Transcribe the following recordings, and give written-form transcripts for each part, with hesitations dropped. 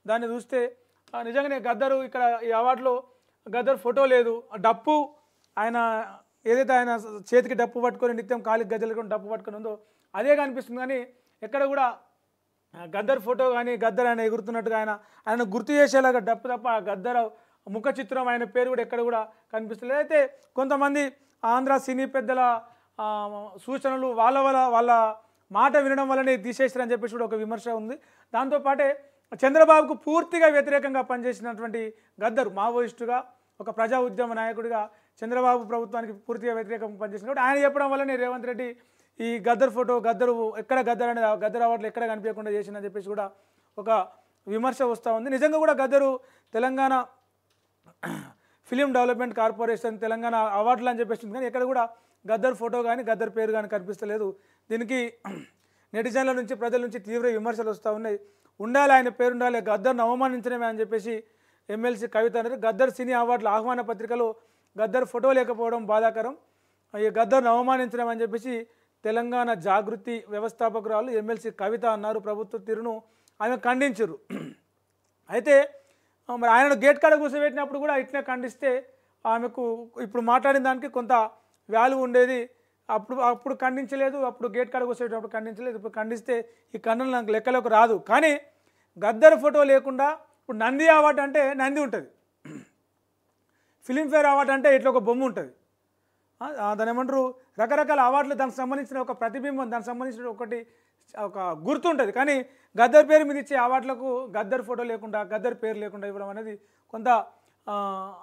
దాన్ని చూస్తే నిజంగానే గద్దరు ఇక్కడ ఈ అవార్డులో గద్దర్ ఫోటో లేదు. డప్పు ఆయన ఏదైతే ఆయన చేతికి డప్పు పట్టుకొని నిత్యం కాలికి గజ్జలు డప్పు పట్టుకొని ఉందో అదే కనిపిస్తుంది. కానీ ఎక్కడ కూడా గద్దర్ ఫోటో కానీ గద్దర్ ఆయన ఎగురుతున్నట్టుగా ఆయన గుర్తు చేసేలాగా డప్పు తప్ప గద్దర్ ముఖ చిత్రం ఆయన పేరు కూడా ఎక్కడ కూడా కనిపిస్తలేదు. అయితే కొంతమంది ఆంధ్ర సినీ పెద్దల సూచనలు వాళ్ళ మాట వినడం వల్లనే తీసేస్తారని చెప్పేసి కూడా ఒక విమర్శ ఉంది. దాంతోపాటే చంద్రబాబుకు పూర్తిగా వ్యతిరేకంగా పనిచేసినటువంటి గద్దర్ మావోయిస్టుగా ఒక ప్రజా ఉద్యమ నాయకుడిగా చంద్రబాబు ప్రభుత్వానికి పూర్తిగా వ్యతిరేకంగా పనిచేసినప్పుడు ఆయన చెప్పడం వల్లనే రేవంత్ రెడ్డి ఈ గద్దర్ ఫోటో గద్దరు ఎక్కడ గద్దర్ అనేది గద్దర్ అవార్డులు ఎక్కడ కనిపించకుండా చేసిందని చెప్పేసి కూడా ఒక విమర్శ వస్తూ ఉంది. నిజంగా కూడా Gaddar Telangana film development corporation Telangana అవార్డులు అని చెప్పేసింది, కానీ ఎక్కడ కూడా గద్దర్ ఫోటో కానీ గద్దర్ పేరు కానీ కనిపిస్తలేదు. దీనికి నెటిజన్ల నుంచి ప్రజల నుంచి తీవ్ర విమర్శలు వస్తూ ఉన్నాయి. ఉండాలి ఆయన పేరు ఉండాలి, గద్దర్ను అవమానించడమే అని చెప్పేసి ఎమ్మెల్సీ కవిత అన్నారు. గద్దర్ సినీ అవార్డుల ఆహ్వాన పత్రికలో గద్దర్ ఫోటో లేకపోవడం బాధాకరం, ఈ గద్దర్ను అవమానించడం అని చెప్పేసి తెలంగాణ జాగృతి వ్యవస్థాపకురాలు ఎమ్మెల్సీ కవిత అన్నారు. ప్రభుత్వ తీరును ఆమె ఖండించారు. అయితే మరి ఆయనను గేట్ కాడ కూర్చోబెట్టినప్పుడు కూడా ఇట్లే ఖండిస్తే ఆమెకు ఇప్పుడు మాట్లాడిన దానికి కొంత వాల్యూ ఉండేది. అప్పుడు ఖండించలేదు, అప్పుడు గేట్ కాడ కూర్చోబెట్టినప్పుడు ఖండించలేదు. ఇప్పుడు ఖండిస్తే ఈ ఖండన నాకు లెక్కలోకి రాదు. కానీ గద్దర్ ఫోటో లేకుండా ఇప్పుడు నంది అవార్డు అంటే నంది ఉంటుంది, ఫిలింఫేర్ అవార్డు అంటే ఇట్లా ఒక బొమ్మ ఉంటుంది, దాని ఏమంటారు రకరకాల అవార్డులు దానికి సంబంధించిన ఒక ప్రతిబింబం దానికి సంబంధించిన ఒక గుర్తు ఉంటుంది. కానీ గద్దర్ పేరు మీద ఇచ్చే అవార్డులకు గద్దర్ ఫోటో లేకుండా గద్దర్ పేరు లేకుండా ఇవ్వడం అనేది కొంత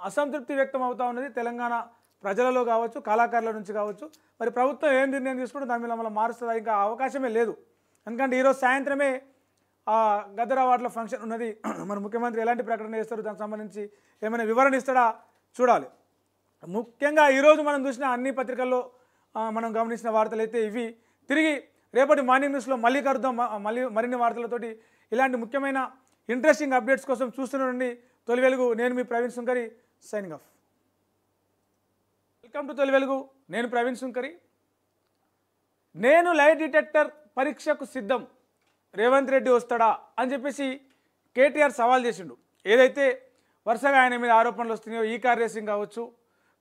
అసంతృప్తి వ్యక్తం అవుతూ ఉన్నది తెలంగాణ ప్రజలలో కావచ్చు, కళాకారుల నుంచి కావచ్చు. మరి ప్రభుత్వం ఏం నిర్ణయం తీసుకుంటే దాని మీద మళ్ళీ మారుస్తుందా, ఇంకా అవకాశమే లేదు. ఎందుకంటే ఈరోజు సాయంత్రమే గద్దర్ అవార్డుల ఫంక్షన్ ఉన్నది. మరి ముఖ్యమంత్రి ఎలాంటి ప్రకటన చేస్తారు, దానికి సంబంధించి ఏమైనా వివరణ ఇస్తాడా చూడాలి. ముఖ్యంగా ఈరోజు మనం చూసిన అన్ని పత్రికల్లో మనం గమనించిన వార్తలు అయితే ఇవి. తిరిగి రేపటి మార్నింగ్ న్యూస్లో మళ్ళీ కలుద్దాం, మరిన్ని వార్తలతోటి. ఇలాంటి ముఖ్యమైన ఇంట్రెస్టింగ్ అప్డేట్స్ కోసం చూస్తుండండి తొలి వెలుగు. నేను మీ ప్రవీణ్ సుంకరి, సైనింగ్ ఆఫ్. వెల్కమ్ టు తొలి వెలుగు, నేను ప్రవీణ్ సుంకరి. నేను లై డిటెక్టర్ పరీక్షకు సిద్ధం, రేవంత్ రెడ్డి వస్తాడా అని చెప్పేసి కేటీఆర్ సవాల్ చేసిండు. ఏదైతే వరుసగా ఆయన మీద ఆరోపణలు వస్తున్నాయో, ఈ కార్ రేసింగ్ కావచ్చు,